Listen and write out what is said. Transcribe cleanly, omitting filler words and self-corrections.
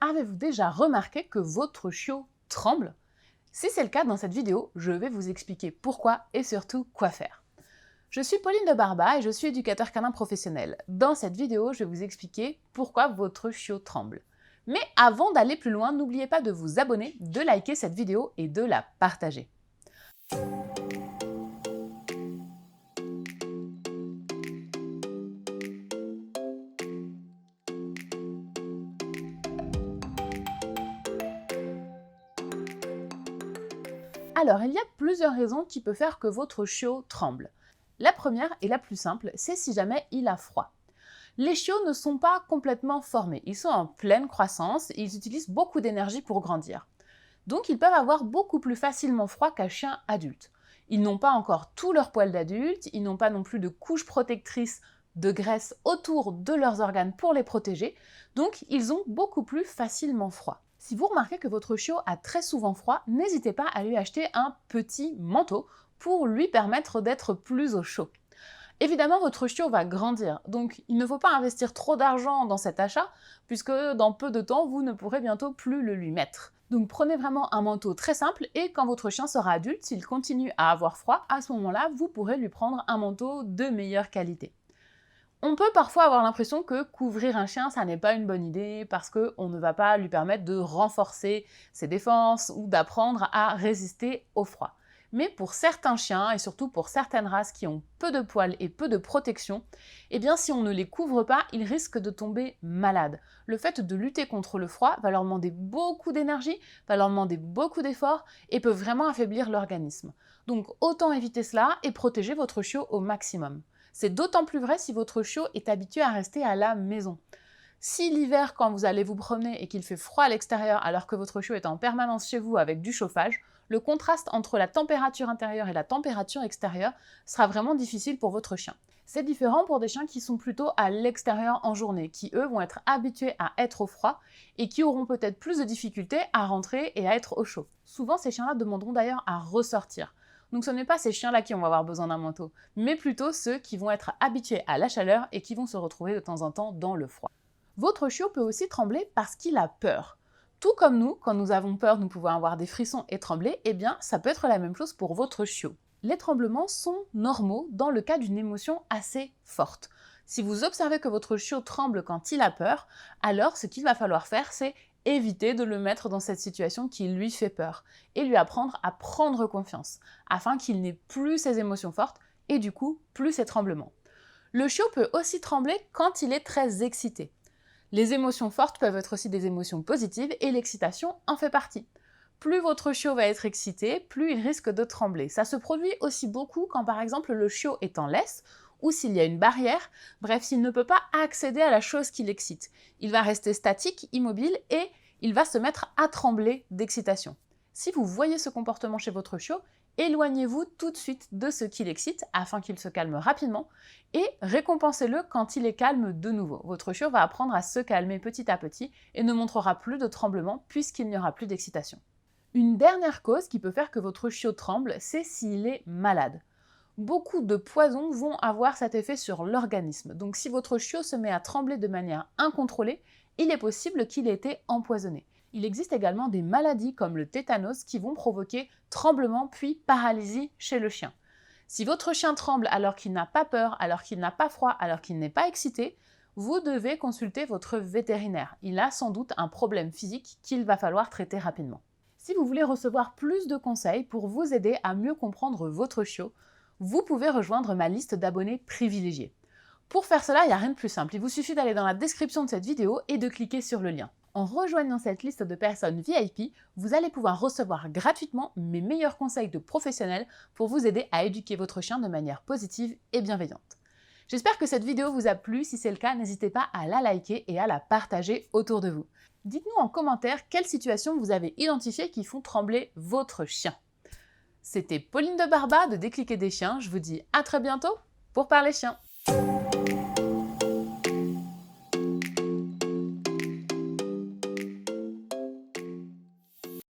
Avez-vous déjà remarqué que votre chiot tremble? Si c'est le cas, dans cette vidéo, je vais vous expliquer pourquoi et surtout quoi faire. Je suis Pauline de Barba et je suis éducateur canin professionnel. Dans cette vidéo, je vais vous expliquer pourquoi votre chiot tremble. Mais avant d'aller plus loin, n'oubliez pas de vous abonner, de liker cette vidéo et de la partager. Alors, il y a plusieurs raisons qui peuvent faire que votre chiot tremble. La première et la plus simple, c'est si jamais il a froid. Les chiots ne sont pas complètement formés, ils sont en pleine croissance et ils utilisent beaucoup d'énergie pour grandir. Donc ils peuvent avoir beaucoup plus facilement froid qu'un chien adulte. Ils n'ont pas encore tout leur poil d'adulte, ils n'ont pas non plus de couche protectrice de graisse autour de leurs organes pour les protéger, donc ils ont beaucoup plus facilement froid. Si vous remarquez que votre chiot a très souvent froid, n'hésitez pas à lui acheter un petit manteau pour lui permettre d'être plus au chaud. Évidemment, votre chiot va grandir, donc il ne faut pas investir trop d'argent dans cet achat, puisque dans peu de temps, vous ne pourrez bientôt plus le lui mettre. Donc prenez vraiment un manteau très simple, et quand votre chien sera adulte, s'il continue à avoir froid, à ce moment-là, vous pourrez lui prendre un manteau de meilleure qualité. On peut parfois avoir l'impression que couvrir un chien, ça n'est pas une bonne idée, parce qu'on ne va pas lui permettre de renforcer ses défenses ou d'apprendre à résister au froid. Mais pour certains chiens, et surtout pour certaines races qui ont peu de poils et peu de protection, eh bien si on ne les couvre pas, ils risquent de tomber malades. Le fait de lutter contre le froid va leur demander beaucoup d'énergie, va leur demander beaucoup d'efforts et peut vraiment affaiblir l'organisme. Donc autant éviter cela et protéger votre chiot au maximum. C'est d'autant plus vrai si votre chiot est habitué à rester à la maison. Si l'hiver, quand vous allez vous promener et qu'il fait froid à l'extérieur alors que votre chiot est en permanence chez vous avec du chauffage, le contraste entre la température intérieure et la température extérieure sera vraiment difficile pour votre chien. C'est différent pour des chiens qui sont plutôt à l'extérieur en journée, qui eux vont être habitués à être au froid et qui auront peut-être plus de difficultés à rentrer et à être au chaud. Souvent, ces chiens-là demanderont d'ailleurs à ressortir. Donc ce n'est pas ces chiens-là qui vont avoir besoin d'un manteau, mais plutôt ceux qui vont être habitués à la chaleur et qui vont se retrouver de temps en temps dans le froid. Votre chiot peut aussi trembler parce qu'il a peur. Tout comme nous, quand nous avons peur, nous pouvons avoir des frissons et trembler, eh bien ça peut être la même chose pour votre chiot. Les tremblements sont normaux dans le cas d'une émotion assez forte. Si vous observez que votre chiot tremble quand il a peur, alors ce qu'il va falloir faire, c'est éviter de le mettre dans cette situation qui lui fait peur et lui apprendre à prendre confiance afin qu'il n'ait plus ces émotions fortes et du coup plus ces tremblements. Le chiot peut aussi trembler quand il est très excité. Les émotions fortes peuvent être aussi des émotions positives et l'excitation en fait partie. Plus votre chiot va être excité, plus il risque de trembler. Ça se produit aussi beaucoup quand par exemple le chiot est en laisse ou s'il y a une barrière, bref, s'il ne peut pas accéder à la chose qui l'excite. Il va rester statique, immobile et il va se mettre à trembler d'excitation. Si vous voyez ce comportement chez votre chiot, éloignez-vous tout de suite de ce qui l'excite afin qu'il se calme rapidement et récompensez-le quand il est calme de nouveau. Votre chiot va apprendre à se calmer petit à petit et ne montrera plus de tremblement puisqu'il n'y aura plus d'excitation. Une dernière cause qui peut faire que votre chiot tremble, c'est s'il est malade. Beaucoup de poisons vont avoir cet effet sur l'organisme. Donc si votre chiot se met à trembler de manière incontrôlée, il est possible qu'il ait été empoisonné. Il existe également des maladies comme le tétanos qui vont provoquer tremblement puis paralysie chez le chien. Si votre chien tremble alors qu'il n'a pas peur, alors qu'il n'a pas froid, alors qu'il n'est pas excité, vous devez consulter votre vétérinaire. Il a sans doute un problème physique qu'il va falloir traiter rapidement. Si vous voulez recevoir plus de conseils pour vous aider à mieux comprendre votre chiot, vous pouvez rejoindre ma liste d'abonnés privilégiés. Pour faire cela, il n'y a rien de plus simple. Il vous suffit d'aller dans la description de cette vidéo et de cliquer sur le lien. En rejoignant cette liste de personnes VIP, vous allez pouvoir recevoir gratuitement mes meilleurs conseils de professionnels pour vous aider à éduquer votre chien de manière positive et bienveillante. J'espère que cette vidéo vous a plu. Si c'est le cas, n'hésitez pas à la liker et à la partager autour de vous. Dites-nous en commentaire quelles situations vous avez identifiées qui font trembler votre chien. C'était Pauline de Barba de Décliquer des chiens. Je vous dis à très bientôt pour parler chiens.